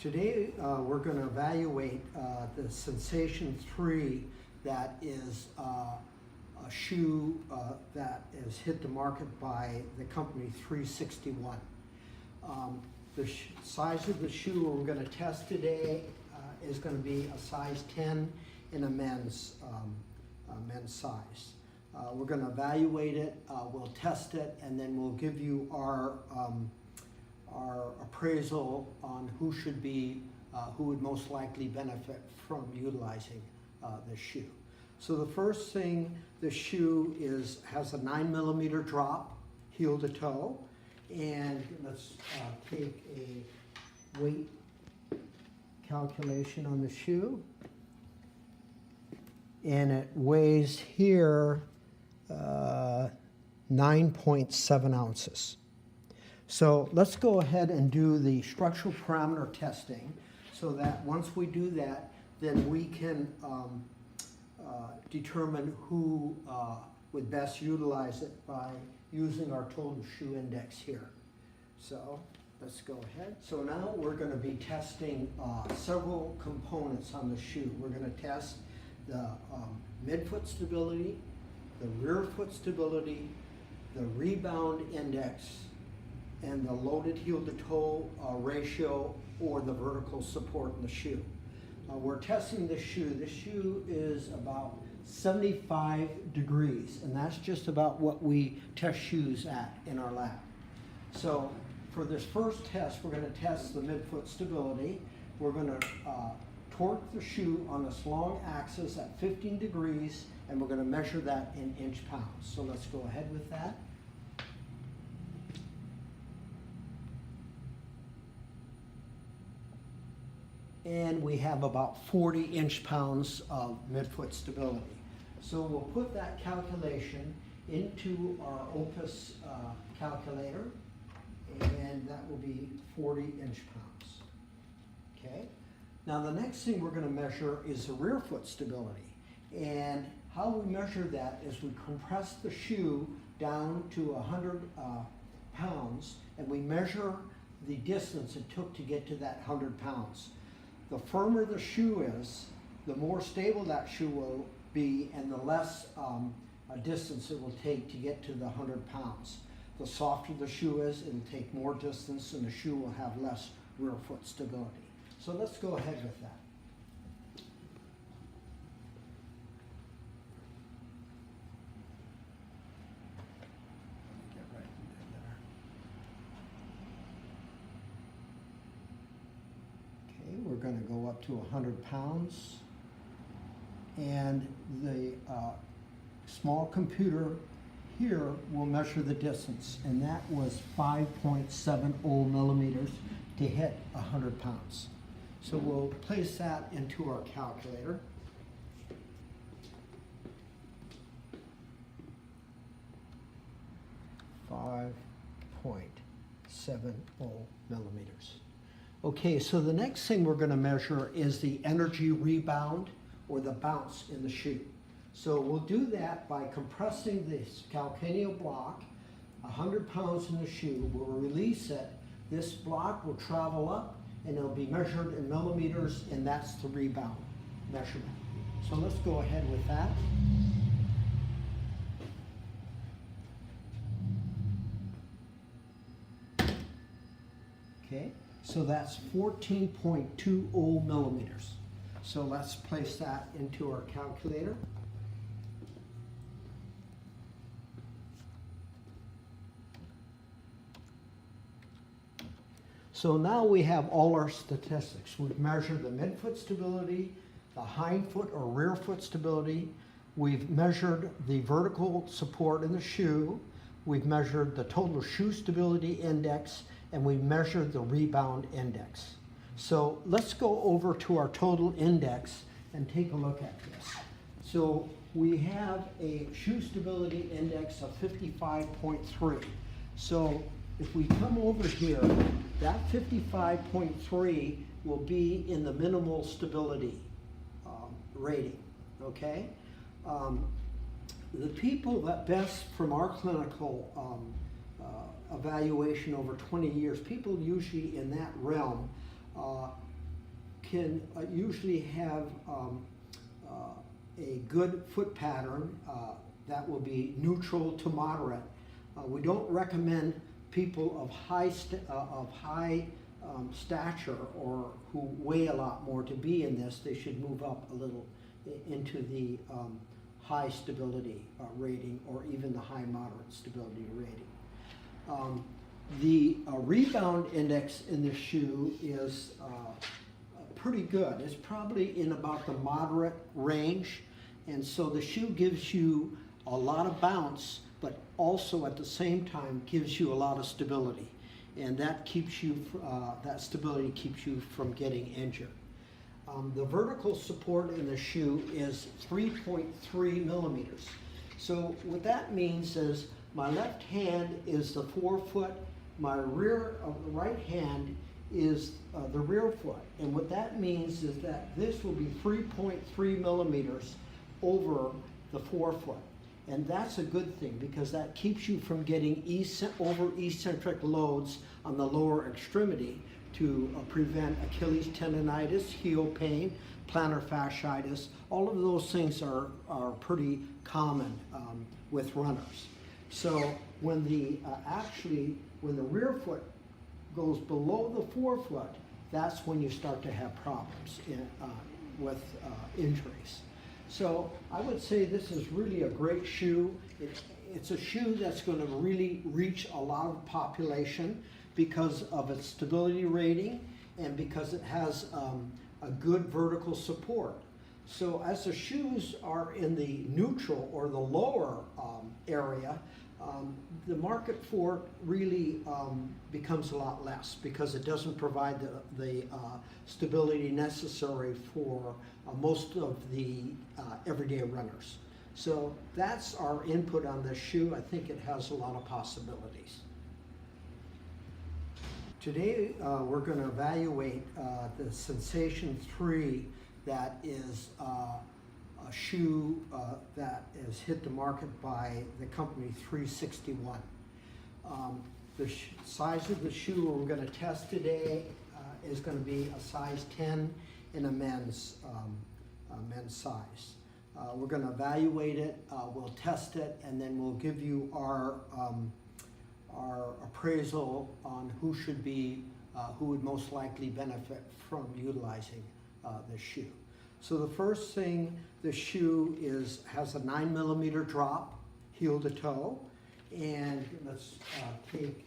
Today we're going to evaluate the Sensation 3 that is a shoe that has hit the market by the company 361. The size of the shoe we're going to test today is going to be a size 10 in a men's size. We're going to evaluate it, we'll test it, and then we'll give you our appraisal on who would most likely benefit from utilizing this shoe. So the first thing, the shoe has a 9mm drop, heel to toe, and let's take a weight calculation on the shoe. And it weighs here 9.7 ounces. So let's go ahead and do the structural parameter testing so that once we do that, then we can determine who would best utilize it by using our total shoe index here. So let's go ahead. So now we're going to be testing several components on the shoe. We're going to test the midfoot stability, the rear foot stability, the rebound index, and the loaded heel to toe ratio or the vertical support in the shoe. We're testing the shoe. The shoe is about 75 degrees, and that's just about what we test shoes at in our lab. So for this first test, we're going to test the midfoot stability. We're going to torque the shoe on this long axis at 15 degrees, and we're going to measure that in inch-pounds. So let's go ahead with that. And we have about 40 inch-pounds of midfoot stability. So we'll put that calculation into our Opus calculator, and that will be 40 inch-pounds. Okay. Now the next thing we're going to measure is the rear foot stability. And how we measure that is we compress the shoe down to 100 pounds, and we measure the distance it took to get to that 100 pounds. The firmer the shoe is, the more stable that shoe will be, and the less distance it will take to get to the 100 pounds. The softer the shoe is, it'll take more distance, and the shoe will have less rear foot stability. So let's go ahead with that. Get right in there. Okay, we're going to go up to 100 pounds, and the small computer here will measure the distance, and that was 5.70 millimeters to hit 100 pounds. So we'll place that into our calculator. .70 millimeters. Okay, so the next thing we're going to measure is the energy rebound or the bounce in the shoe. So we'll do that by compressing this calcaneal block, 100 pounds in the shoe. We'll release it. This block will travel up, and it'll be measured in millimeters, and that's the rebound measurement. So let's go ahead with that. Okay, so that's 14.20 millimeters. So let's place that into our calculator. So now we have all our statistics. We've measured the midfoot stability, the hindfoot or rear foot stability. We've measured the vertical support in the shoe. We've measured the total shoe stability index, and we've measured the rebound index. So let's go over to our total index and take a look at this. So we have a shoe stability index of 55.3. So if we come over here, that 55.3 will be in the minimal stability rating, okay? The people that best from our clinical evaluation over 20 years, people usually in that realm can usually have a good foot pattern that will be neutral to moderate. We don't recommend people of high stature or who weigh a lot more to be in this. They should move up a little into the high stability rating, or even the high moderate stability rating. The rebound index in this shoe is pretty good. It's probably in about the moderate range, and so the shoe gives you a lot of bounce, but also at the same time gives you a lot of stability, and that keeps you that stability keeps you from getting injured. The vertical support in the shoe is 3.3 millimeters. So what that means is my left hand is the forefoot, my right hand is the rear foot. And what that means is that this will be 3.3 millimeters over the forefoot. And that's a good thing, because that keeps you from getting over eccentric loads on the lower extremity to prevent Achilles tendonitis, heel pain, plantar fasciitis. All of those things are pretty common with runners. So when when the rear foot goes below the forefoot, that's when you start to have problems with injuries. So I would say this is really a great shoe. It's a shoe that's going to really reach a lot of population because of its stability rating and because it has a good vertical support. So as the shoes are in the neutral or the lower area, the market for it really becomes a lot less, because it doesn't provide the stability necessary for most of the everyday runners. So that's our input on this shoe. I think it has a lot of possibilities. Today we're going to evaluate the Sensation 3, that is a shoe that has hit the market by the company 361. The size of the shoe we're going to test today is going to be a size 10 in a men's size. We're going to evaluate it, we'll test it, and then we'll give you our appraisal on who would most likely benefit from utilizing the shoe. So the first thing, the shoe has a 9 millimeter drop, heel to toe, and let's take